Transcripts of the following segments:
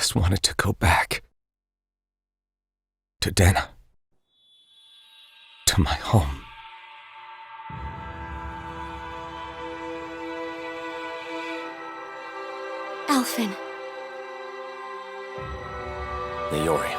just wanted to go back. To Dana. To my home. Alfin. Niori.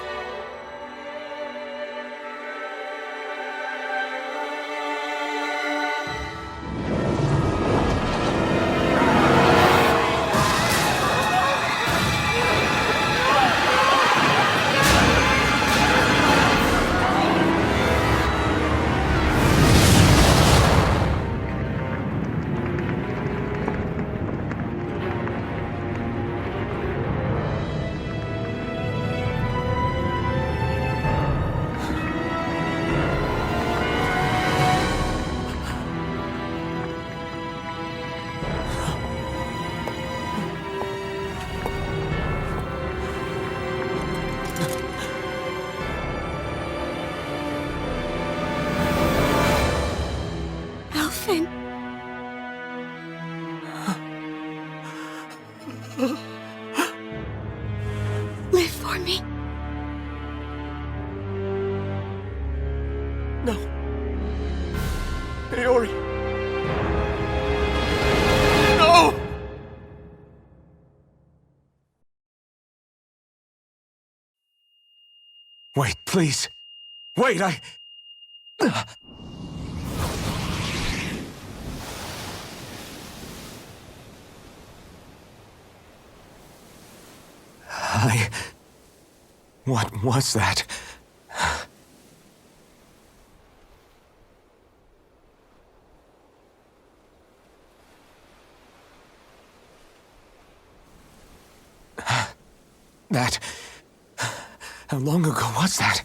Alfin. Live for me. No. Niori. No! Wait, please. Wait, What was that? That... How long ago was that?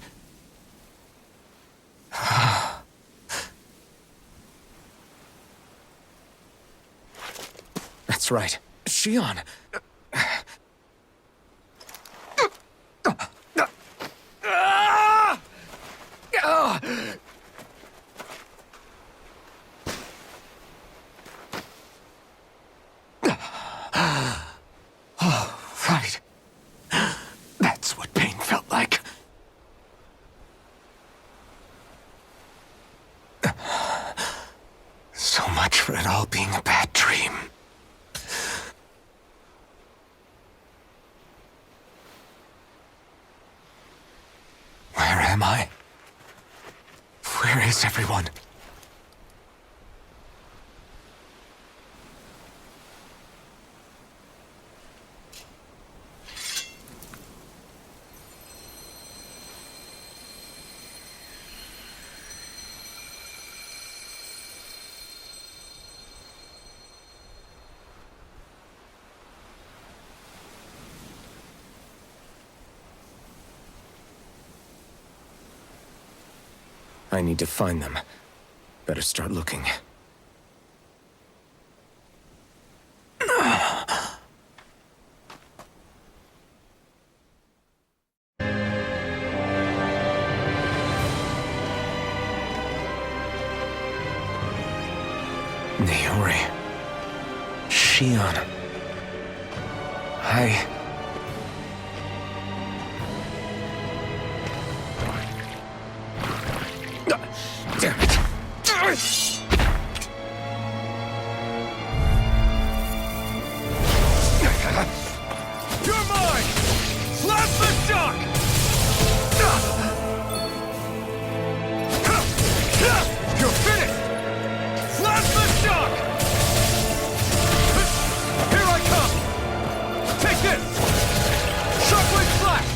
That's right. Shion. Oh, right. That's what pain felt like. So much for it all being a bad dream. Where am I? Where is everyone? I need to find them. Better start looking. Niori. Shion. Damn it! You're mine! Slap the shock! You're finished! Slap the shock! Here I come! Take this! Shockwave Slash!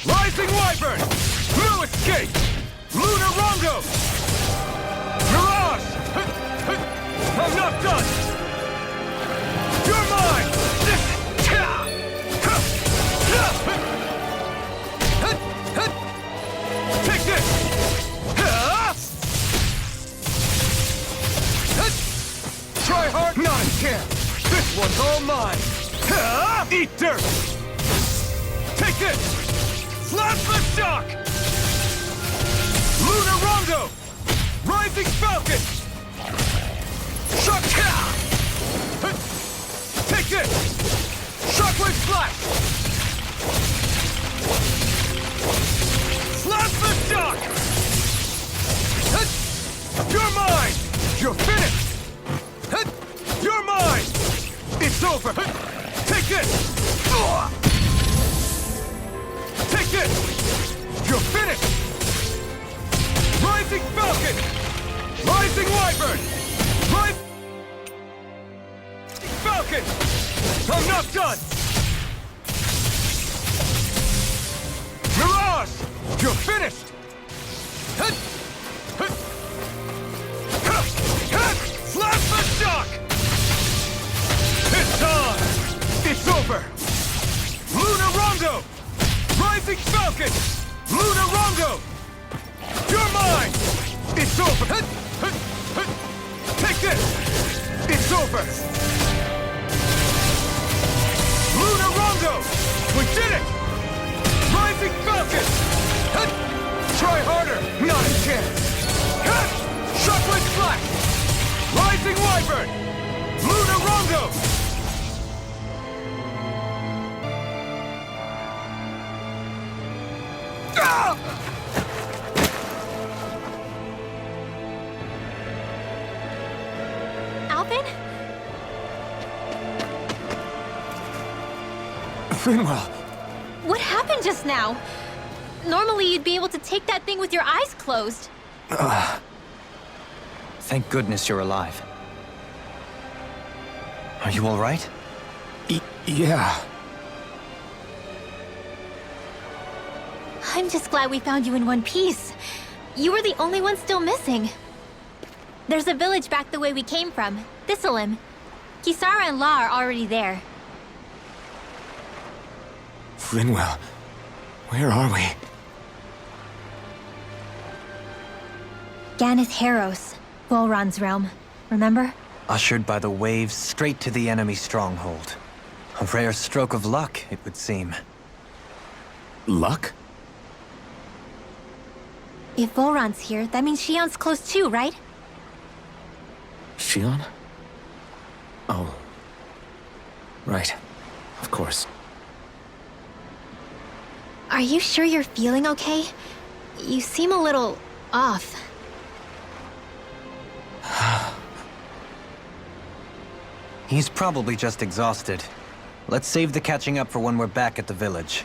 Rising Wyvern! No escape! Lunar Rondo! Mirage! I'm not done! You're mine! Take this! Try hard, not a chance! This one's all mine! Eat dirt! Take this! Slap the shock! Lunar Rondo! Rising Falcon! Shock! Take this! Shockwave Slash! You're finished! Huh? You're mine! It's over! Huh? Take this! Take this! You're finished! Rising Falcon! Rising Wyvern! Rising Falcon! I'm not done! Mirage! You're finished! Hut! Hut! Hut! Hut! Plasma shock! It's on! It's over! Luna Rondo! Rising Falcon! Luna Rondo! You're mine! It's over! Hut! Hut! Hut! Take this! It's over! Luna Rondo! We did it! Rising Falcon! Hut! Try harder! Not a chance! Hut! Shockwave Flash! Rising Wyvern! Luna Rondo! Ah! Alvin? Finwell! What happened just now? Normally you'd be able to take that thing with your eyes closed. Thank goodness you're alive. Are you all right? Yeah. I'm just glad we found you in one piece. You were the only one still missing. There's a village back the way we came from, Thistleim. Kisara and La are already there. Finwell, where are we? Ganeth Haros, Volron's realm. Remember? Ushered by the waves straight to the enemy stronghold. A rare stroke of luck, it would seem. Luck? If Volron's here, that means Shion's close too, right? Shion? Oh. Right. Of course. Are you sure you're feeling okay? You seem a little off. He's probably just exhausted. Let's save the catching up for when we're back at the village.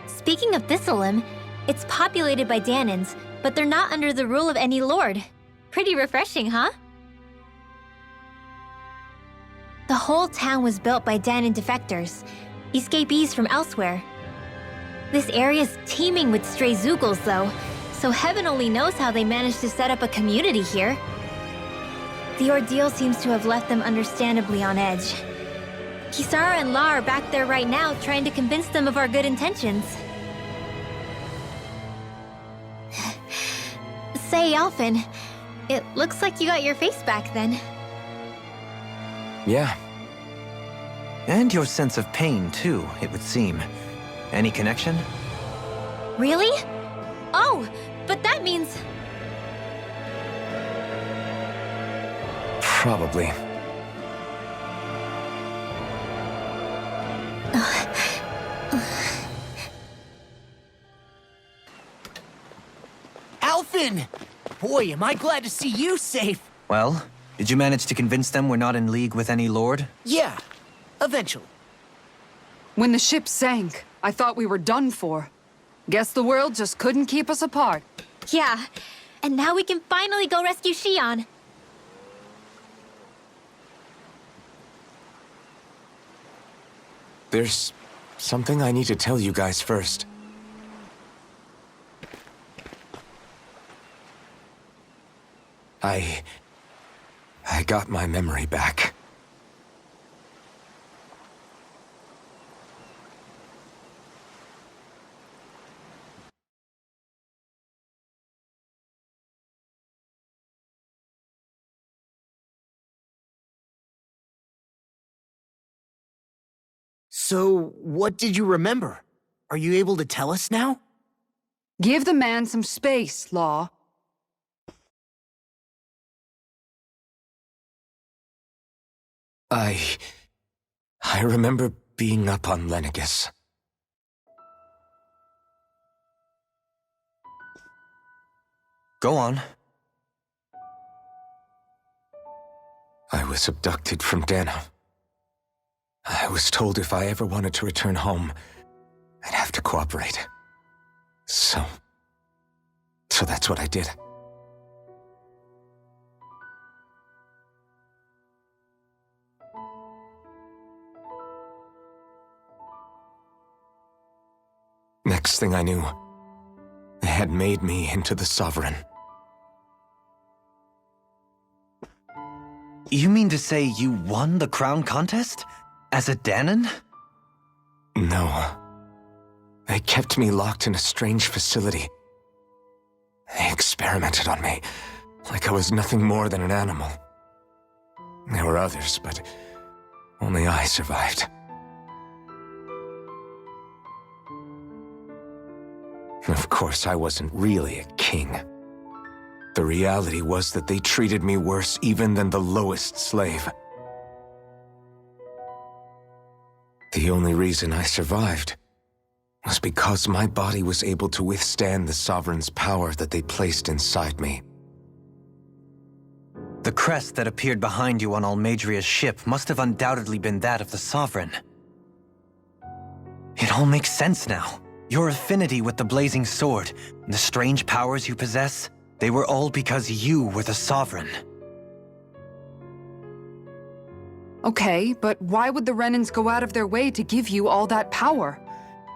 Speaking of Thistleim, it's populated by Danans, but they're not under the rule of any lord. Pretty refreshing, huh? The whole town was built by Danan defectors, escapees from elsewhere. This area's teeming with stray Zeugles, though, so heaven only knows how they managed to set up a community here. The ordeal seems to have left them understandably on edge. Kisara and La are back there right now trying to convince them of our good intentions. Say, Alphen, it looks like you got your face back then. Yeah. And your sense of pain, too, it would seem. Any connection? Really? Oh, but that means... Probably. Alphen! Boy, am I glad to see you safe. Well, did you manage to convince them we're not in league with any lord? Yeah, eventually. When the ship sank, I thought we were done for. Guess the world just couldn't keep us apart. Yeah, and now we can finally go rescue Shion. There's something I need to tell you guys first. I got my memory back. So, what did you remember? Are you able to tell us now? Give the man some space, Law. I remember being up on Lenegus. Go on. I was abducted from Dano. I was told if I ever wanted to return home, I'd have to cooperate. So that's what I did. Next thing I knew, they had made me into the Sovereign. You mean to say you won the crown contest? As a Danon? No. They kept me locked in a strange facility. They experimented on me, like I was nothing more than an animal. There were others, but only I survived. Of course, I wasn't really a king. The reality was that they treated me worse even than the lowest slave. The only reason I survived was because my body was able to withstand the Sovereign's power that they placed inside me. The crest that appeared behind you on Almadria's ship must have undoubtedly been that of the Sovereign. It all makes sense now. Your affinity with the blazing sword, and the strange powers you possess, they were all because you were the Sovereign. Okay, but why would the Renans go out of their way to give you all that power?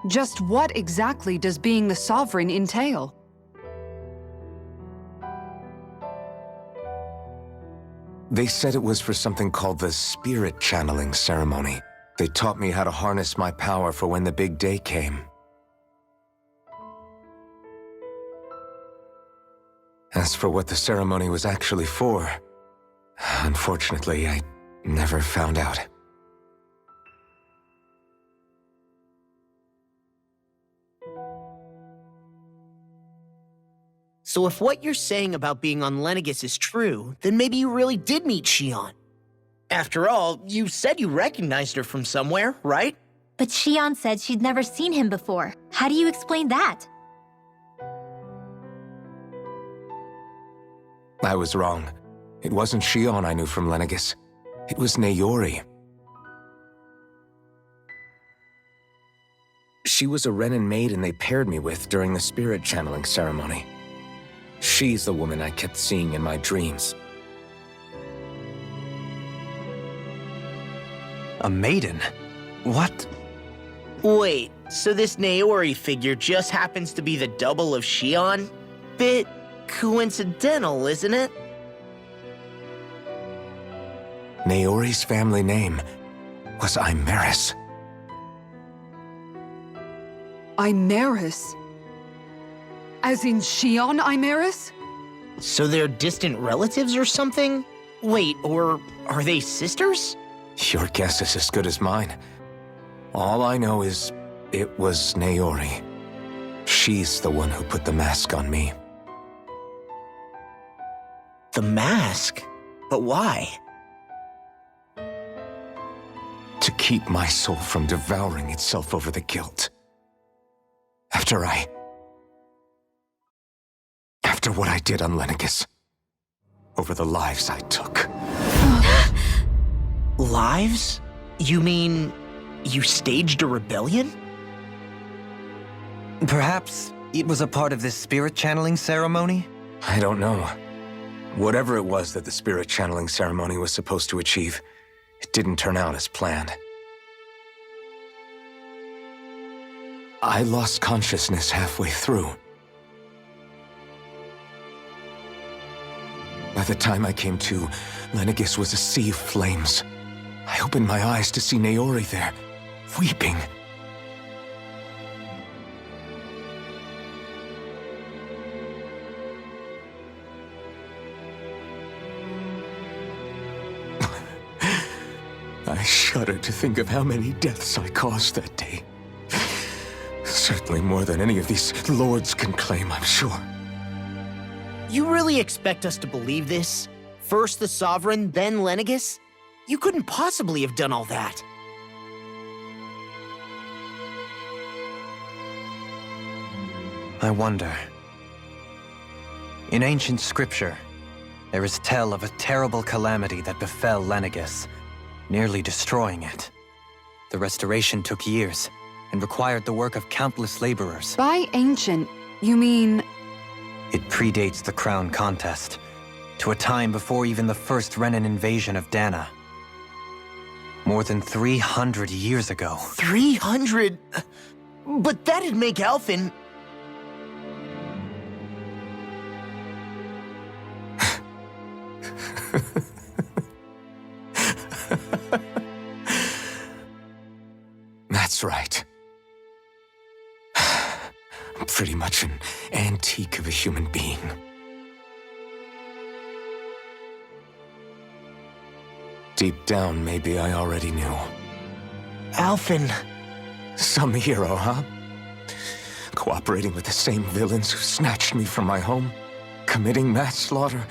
Just what exactly does being the Sovereign entail? They said it was for something called the spirit channeling ceremony. They taught me how to harness my power for when the big day came. As for what the ceremony was actually for, unfortunately, I never found out. So if what you're saying about being on Lenegis is true, then maybe you really did meet Xion. After all, you said you recognized her from somewhere, right? But Xion said she'd never seen him before. How do you explain that? I was wrong. It wasn't Xion I knew from Lenegis. It was Naori. She was a Renan maiden they paired me with during the spirit channeling ceremony. She's the woman I kept seeing in my dreams. A maiden? What? Wait, so this Naori figure just happens to be the double of Xion? Bit coincidental, isn't it? Naori's family name was Imeris. Imeris? As in Xion Imeris? So they're distant relatives or something? Wait, or are they sisters? Your guess is as good as mine. All I know is it was Naori. She's the one who put the mask on me. The mask? But why? To keep my soul from devouring itself over the guilt. After what I did on Lenegis. Over the lives I took. Lives? You mean you staged a rebellion? Perhaps it was a part of this spirit channeling ceremony? I don't know. Whatever it was that the spirit channeling ceremony was supposed to achieve, it didn't turn out as planned. I lost consciousness halfway through. By the time I came to, Lenegis was a sea of flames. I opened my eyes to see Naori there, weeping. I shudder to think of how many deaths I caused that day. Certainly more than any of these lords can claim, I'm sure. You really expect us to believe this? First the Sovereign, then Lenegis? You couldn't possibly have done all that. I wonder. In ancient scripture, there is tell of a terrible calamity that befell Lenegus, nearly destroying it. The restoration took years and required the work of countless laborers. By ancient, you mean... It predates the crown contest, to a time before even the first Renan invasion of Dana. More than 300 years ago. 300? But that'd make Alphen... That's right. I'm pretty much an antique of a human being. Deep down, maybe I already knew. Alphen... Some hero, huh? Cooperating with the same villains who snatched me from my home, committing mass slaughter,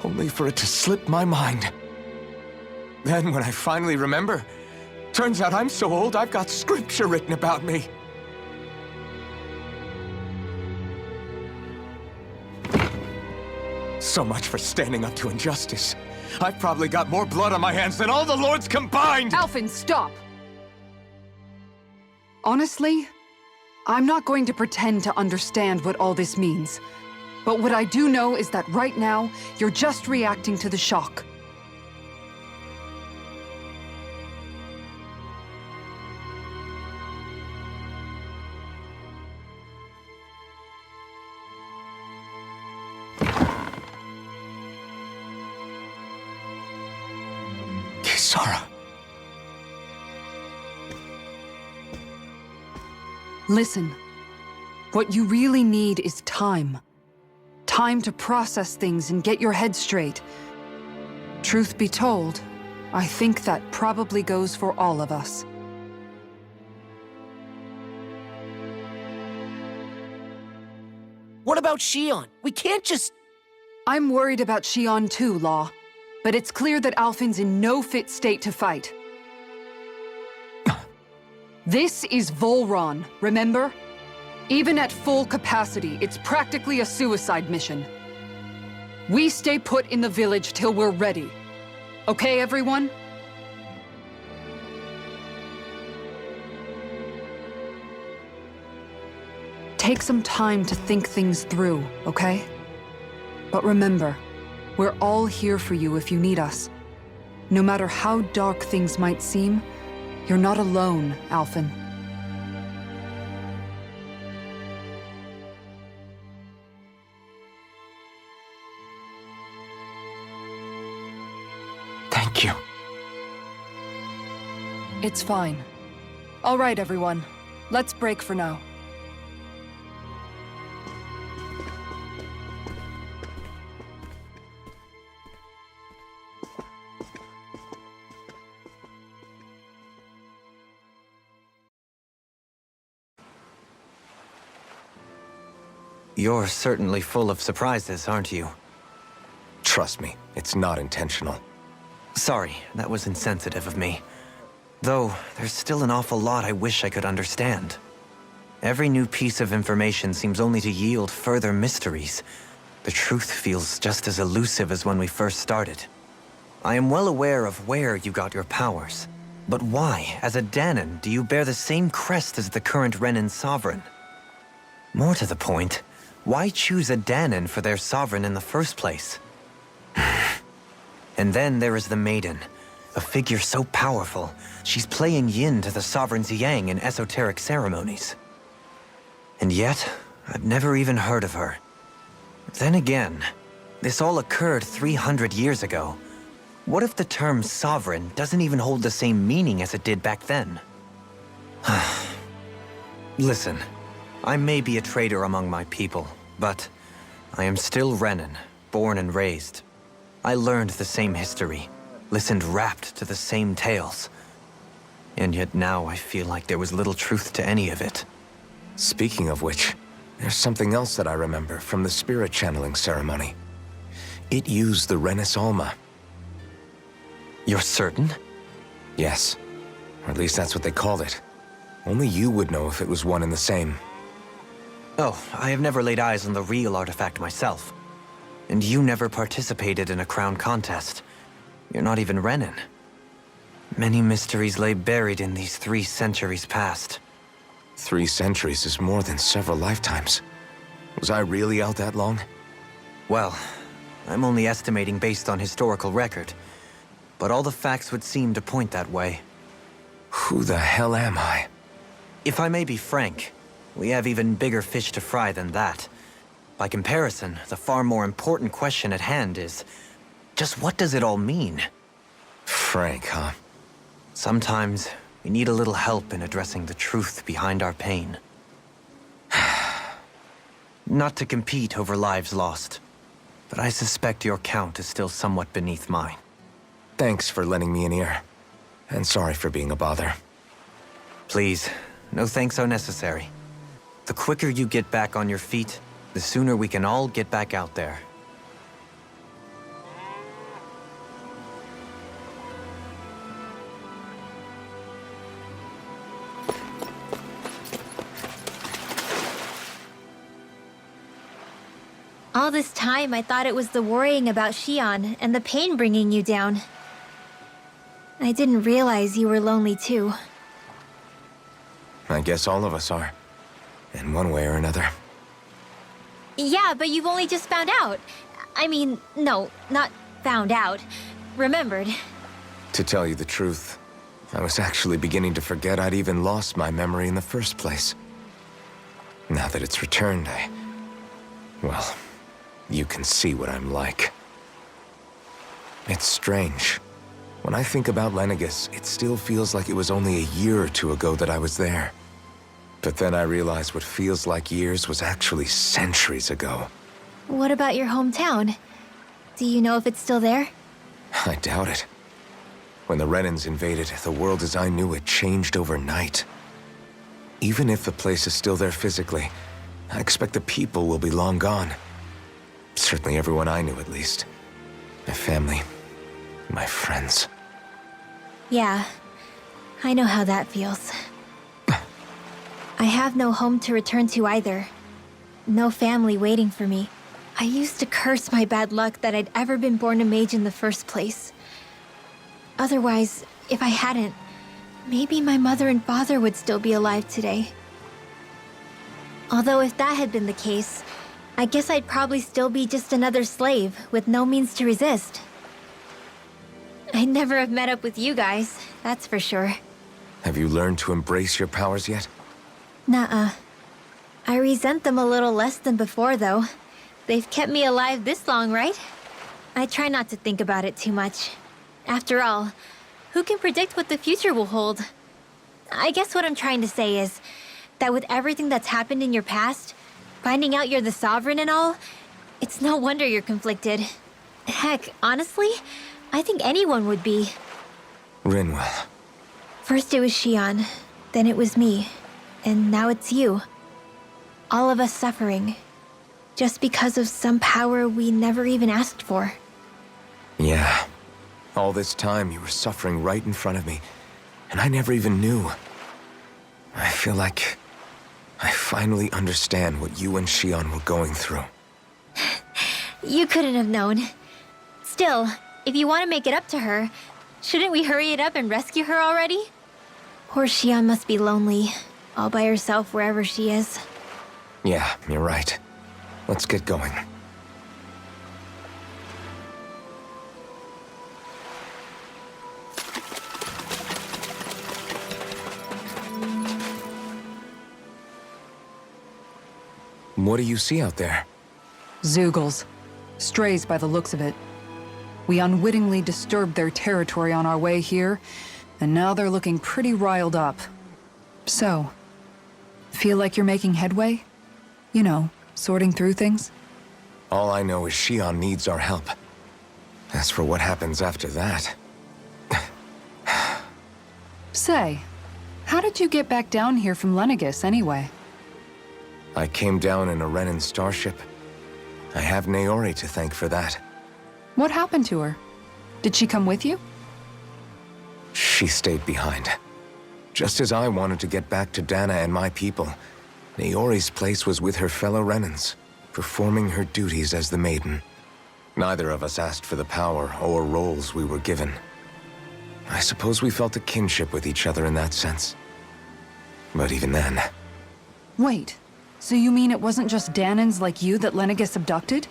only for it to slip my mind. Then, when I finally remember, turns out I'm so old I've got scripture written about me. So much for standing up to injustice. I've probably got more blood on my hands than all the lords combined! Alphen, stop! Honestly, I'm not going to pretend to understand what all this means. But what I do know is that right now, you're just reacting to the shock. Kisara. Listen, what you really need is time. Time to process things and get your head straight. Truth be told, I think that probably goes for all of us. What about Shion? We can't just... I'm worried about Shion too, Law. But it's clear that Alphen's in no fit state to fight. This is Volron, remember? Even at full capacity, it's practically a suicide mission. We stay put in the village till we're ready. Okay, everyone? Take some time to think things through, okay? But remember, we're all here for you if you need us. No matter how dark things might seem, you're not alone, Alphen. Thank you. It's fine. All right, everyone. Let's break for now. You're certainly full of surprises, aren't you? Trust me, it's not intentional. Sorry, that was insensitive of me. Though, there's still an awful lot I wish I could understand. Every new piece of information seems only to yield further mysteries. The truth feels just as elusive as when we first started. I am well aware of where you got your powers. But why, as a Danon, do you bear the same crest as the current Renan sovereign? More to the point, why choose a Danon for their sovereign in the first place? And then there is the Maiden, a figure so powerful, she's playing yin to the sovereign's yang in esoteric ceremonies. And yet, I've never even heard of her. Then again, this all occurred 300 years ago. What if the term sovereign doesn't even hold the same meaning as it did back then? Listen, I may be a traitor among my people, but I am still Renan, born and raised. I learned the same history, listened rapt to the same tales. And yet now I feel like there was little truth to any of it. Speaking of which, there's something else that I remember from the spirit channeling ceremony. It used the Renis Alma. You're certain? Yes. Or at least that's what they called it. Only you would know if it was one and the same. Oh, I have never laid eyes on the real artifact myself. And you never participated in a crown contest. You're not even Renin. Many mysteries lay buried in these 3 centuries past. 3 centuries is more than several lifetimes. Was I really out that long? Well, I'm only estimating based on historical record. But all the facts would seem to point that way. Who the hell am I? If I may be frank, we have even bigger fish to fry than that. By comparison, the far more important question at hand is, just what does it all mean? Frank, huh? Sometimes, we need a little help in addressing the truth behind our pain. Not to compete over lives lost, but I suspect your count is still somewhat beneath mine. Thanks for lending me an ear. And sorry for being a bother. Please, no thanks are necessary. The quicker you get back on your feet, the sooner we can all get back out there. All this time, I thought it was the worrying about Xion and the pain bringing you down. I didn't realize you were lonely too. I guess all of us are. In one way or another. Yeah, but you've only just found out. I mean, no, not found out. Remembered. To tell you the truth, I was actually beginning to forget I'd even lost my memory in the first place. Now that it's returned, well, you can see what I'm like. It's strange. When I think about Lenegus, it still feels like it was only a year or 2 ago that I was there. But then I realized what feels like years was actually centuries ago. What about your hometown? Do you know if it's still there? I doubt it. When the Renins invaded, the world as I knew it changed overnight. Even if the place is still there physically, I expect the people will be long gone. Certainly everyone I knew, at least. My family, my friends. Yeah, I know how that feels. I have no home to return to either. No family waiting for me. I used to curse my bad luck that I'd ever been born a mage in the first place. Otherwise, if I hadn't, maybe my mother and father would still be alive today. Although if that had been the case, I guess I'd probably still be just another slave with no means to resist. I'd never have met up with you guys, that's for sure. Have you learned to embrace your powers yet? Nuh-uh. I resent them a little less than before, though. They've kept me alive this long, right? I try not to think about it too much. After all, who can predict what the future will hold? I guess what I'm trying to say is that with everything that's happened in your past, finding out you're the Sovereign and all, it's no wonder you're conflicted. Heck, honestly, I think anyone would be. Rinwell. First it was Xion, then it was me, and now it's you. All of us suffering, just because of some power we never even asked for. Yeah. All this time you were suffering right in front of me, and I never even knew. I feel like I finally understand what you and Xion were going through. You couldn't have known. Still, if you want to make it up to her, shouldn't we hurry it up and rescue her already? Poor Xion must be lonely, all by herself wherever she is. Yeah, you're right. Let's get going. What do you see out there? Zeugles. Strays by the looks of it. We unwittingly disturbed their territory on our way here, and now they're looking pretty riled up. So, feel like you're making headway? You know, sorting through things? All I know is Xion needs our help. As for what happens after that... Say, how did you get back down here from Lenegus, anyway? I came down in a Renin starship. I have Naori to thank for that. What happened to her? Did she come with you? She stayed behind. Just as I wanted to get back to Dana and my people, Naori's place was with her fellow Renins, performing her duties as the Maiden. Neither of us asked for the power or roles we were given. I suppose we felt a kinship with each other in that sense. But even then... Wait, so you mean it wasn't just Danans like you that Lenegis abducted?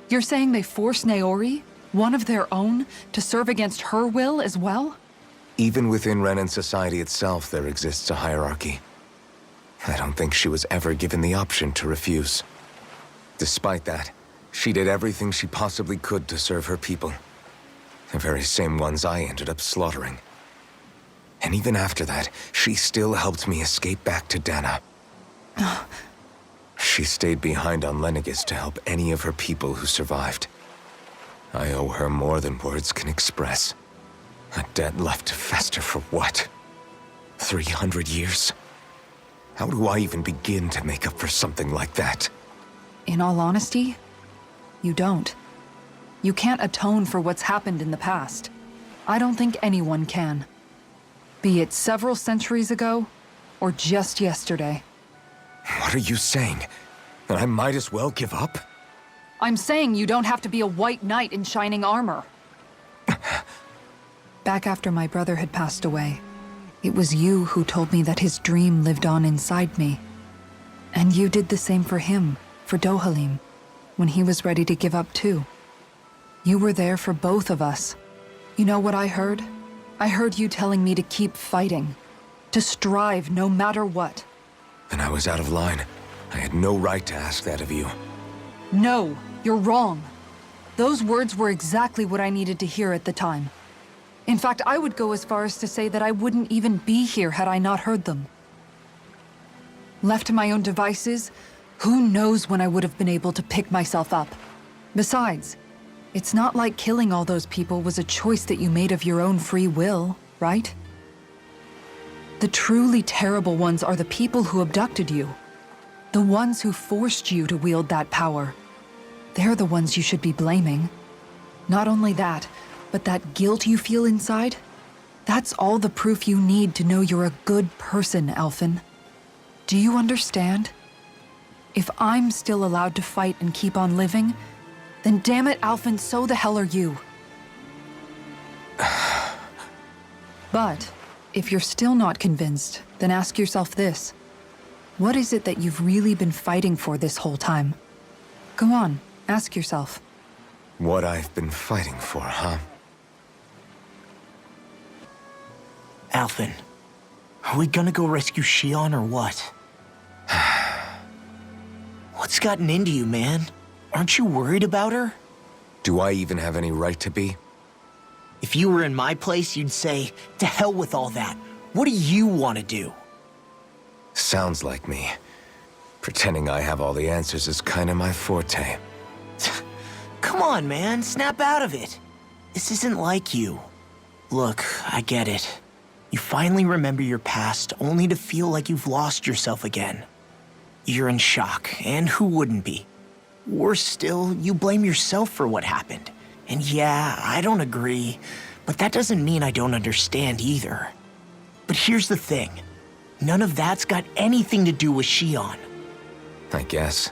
You're saying they forced Naori, one of their own, to serve against her will as well? Even within Renan society itself, there exists a hierarchy. I don't think she was ever given the option to refuse. Despite that, she did everything she possibly could to serve her people. The very same ones I ended up slaughtering. And even after that, she still helped me escape back to Dana. She stayed behind on Lenegis to help any of her people who survived. I owe her more than words can express. A debt left to fester for what? 300 years? How do I even begin to make up for something like that? In all honesty, you don't. You can't atone for what's happened in the past. I don't think anyone can. Be it several centuries ago, or just yesterday. What are you saying? That I might as well give up? I'm saying you don't have to be a white knight in shining armor. Back after my brother had passed away, it was you who told me that his dream lived on inside me. And you did the same for him, for Dohalim, when he was ready to give up too. You were there for both of us. You know what I heard? I heard you telling me to keep fighting, to strive no matter what. Then I was out of line. I had no right to ask that of you. No, you're wrong. Those words were exactly what I needed to hear at the time. In fact, I would go as far as to say that I wouldn't even be here had I not heard them. Left to my own devices, who knows when I would have been able to pick myself up. Besides, it's not like killing all those people was a choice that you made of your own free will, right? The truly terrible ones are the people who abducted you. The ones who forced you to wield that power. They're the ones you should be blaming. Not only that, but that guilt you feel inside, that's all the proof you need to know you're a good person, Alphen. Do you understand? If I'm still allowed to fight and keep on living, then damn it, Alphen, so the hell are you. But if you're still not convinced, then ask yourself this. What is it that you've really been fighting for this whole time? Go on, ask yourself. What I've been fighting for, huh? Alphen, are we gonna go rescue Shion or what? What's gotten into you, man? Aren't you worried about her? Do I even have any right to be? If you were in my place, you'd say, to hell with all that. What do you want to do? Sounds like me. Pretending I have all the answers is kind of my forte. Come on, man, snap out of it. This isn't like you. Look, I get it. You finally remember your past, only to feel like you've lost yourself again. You're in shock, and who wouldn't be? Worse still, you blame yourself for what happened. And yeah, I don't agree, but that doesn't mean I don't understand either. But here's the thing. None of that's got anything to do with Shion. I guess.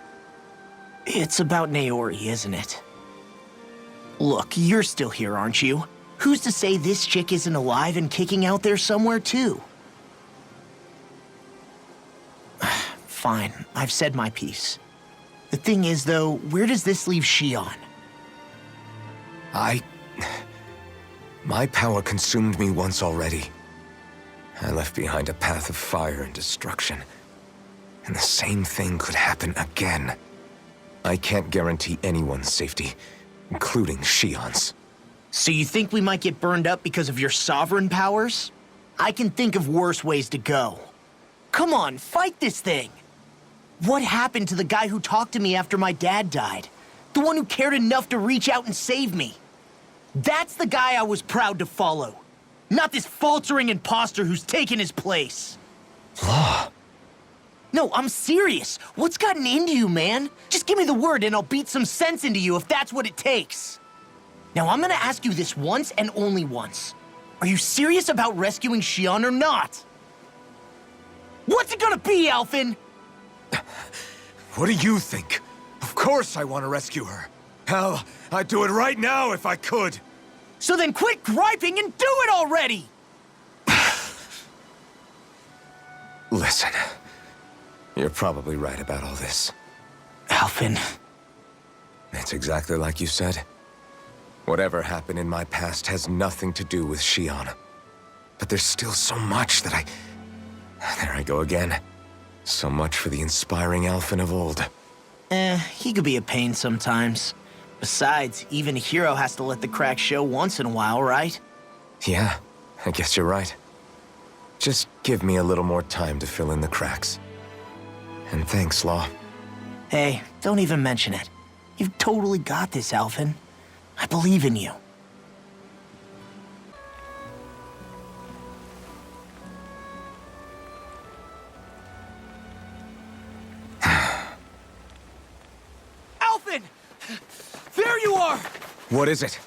It's about Naori, isn't it? Look, you're still here, aren't you? Who's to say this chick isn't alive and kicking out there somewhere, too? Fine, I've said my piece. The thing is, though, where does this leave Shion? My power consumed me once already. I left behind a path of fire and destruction. And the same thing could happen again. I can't guarantee anyone's safety, including Shion's. So you think we might get burned up because of your sovereign powers? I can think of worse ways to go. Come on, fight this thing! What happened to the guy who talked to me after my dad died? The one who cared enough to reach out and save me? That's the guy I was proud to follow. Not this faltering imposter who's taken his place. Law. No, I'm serious. What's gotten into you, man? Just give me the word and I'll beat some sense into you if that's what it takes. Now, I'm gonna ask you this once and only once. Are you serious about rescuing Shion or not? What's it gonna be, Alphen? What do you think? Of course I want to rescue her. Hell, I'd do it right now if I could. So then quit griping and do it already! Listen, you're probably right about all this. Alphen. It's exactly like you said. Whatever happened in my past has nothing to do with Shion. But there's still so much that I... There I go again. So much for the inspiring Alphen of old. He could be a pain sometimes. Besides, even a hero has to let the cracks show once in a while, right? Yeah, I guess you're right. Just give me a little more time to fill in the cracks. And thanks, Law. Hey, don't even mention it. You've totally got this, Alphen. I believe in you. Alphen! There you are! What is it?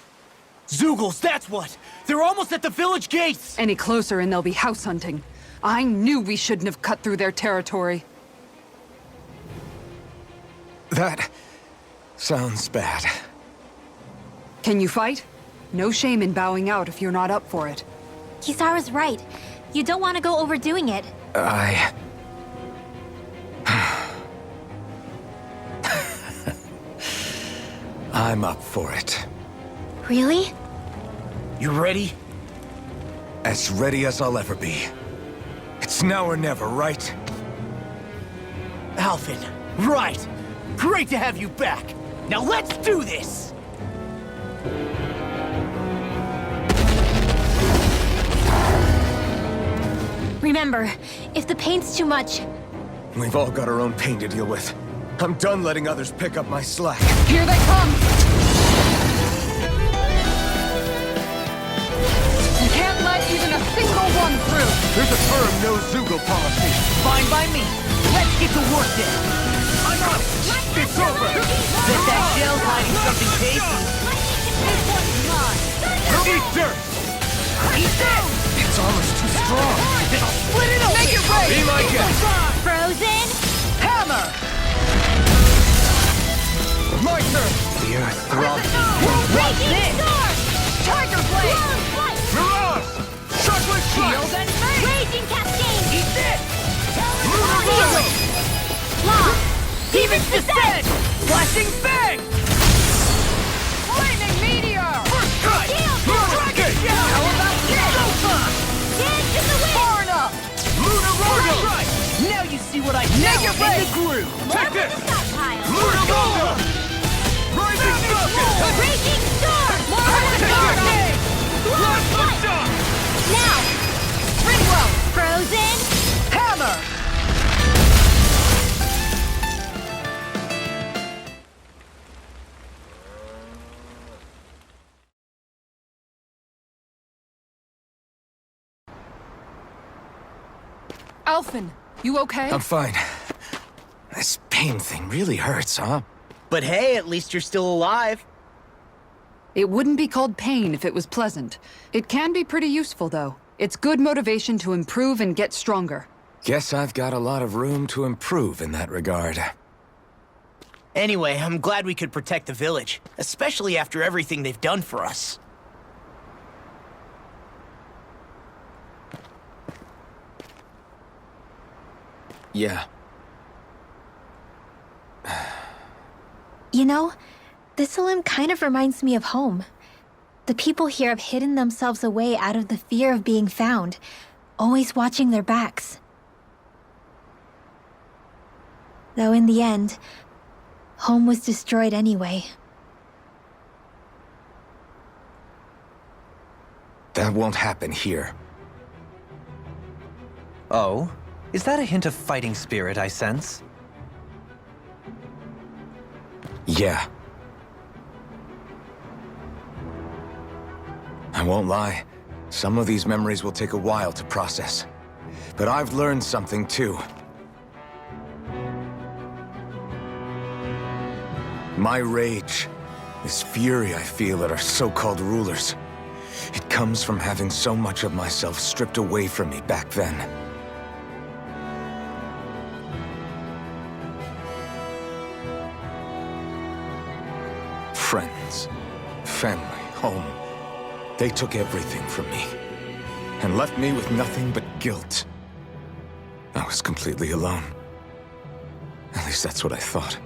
Zeugles, that's what! They're almost at the village gates! Any closer and they'll be house hunting. I knew we shouldn't have cut through their territory. That... sounds bad. Can you fight? No shame in bowing out if you're not up for it. Kisara's right. You don't want to go overdoing it. I'm up for it. Really? You ready? As ready as I'll ever be. It's now or never, right? Alphen, right! Great to have you back! Now let's do this! Remember, if the pain's too much, We've all got our own pain to deal with. I'm done letting others pick up my slack. Here they come! You can't let even a single one through! There's a firm no-Zoogle policy. Fine by me. Let's get to work then. I'm on it. It's over. Bet that shell's hiding something tasty. Eat dirt. Eat this! It's almost too strong. Then I'll split it open! Make it rain! Be my guest. Frozen? Hammer! My turn. The earth throbs. What's this? Tiger Blade! Mirage. Chocolate Shield Strike. and Fang! Raging Cascade! Eat this! Lunar Rondo. Law! Demon's Descent! Flashing Fang! Flaming Meteor! First strike. Dragon Shell! How about this? Showtime! Dance in the wind! Burn up! Lunar Rondo. Right! Now you see what I know in the groove! Take this. Stockpile! Lunar Rondo. Rising Falcon. Raging Storm! More Take Storm! this. Last one shot. Now! Ringwell! Frozen? Hammer! Alphen, you okay? I'm fine. This pain thing really hurts, huh? But hey, at least you're still alive. It wouldn't be called pain if it was pleasant. It can be pretty useful, though. It's good motivation to improve and get stronger. Guess I've got a lot of room to improve in that regard. Anyway, I'm glad we could protect the village, especially after everything they've done for us. Yeah. You know, this limb kind of reminds me of home. The people here have hidden themselves away out of the fear of being found, always watching their backs. Though in the end, home was destroyed anyway. That won't happen here. Oh? Is that a hint of fighting spirit I sense? Yeah. I won't lie. Some of these memories will take a while to process. But I've learned something too. My rage, this fury I feel at our so-called rulers, it comes from having so much of myself stripped away from me back then. friends, family, home. They took everything from me, and left me with nothing but guilt. I was completely alone. At least that's what I thought.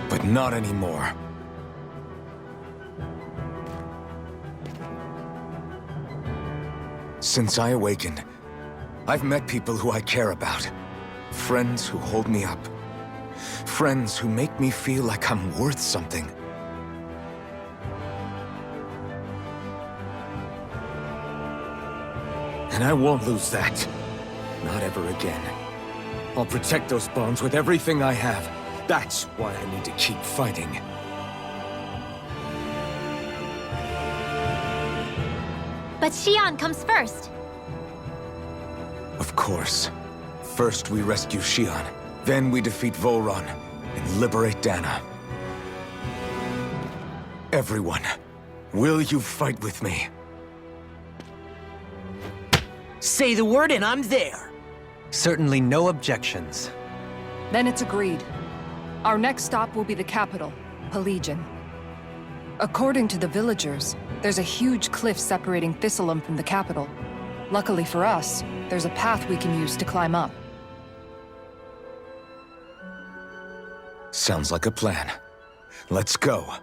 But not anymore. Since I awakened, I've met people who I care about. Friends who hold me up. Friends who make me feel like I'm worth something. And I won't lose that. Not ever again. I'll protect those bonds with everything I have. That's why I need to keep fighting. But Xion comes first. Of course. First we rescue Xion, then we defeat Volron and liberate Dana. Everyone, will you fight with me? Say the word and I'm there. Certainly no objections. Then it's agreed. Our next stop will be the capital, Pelegion. According to the villagers, there's a huge cliff separating Thistleum from the capital. Luckily for us, there's a path we can use to climb up. Sounds like a plan. Let's go.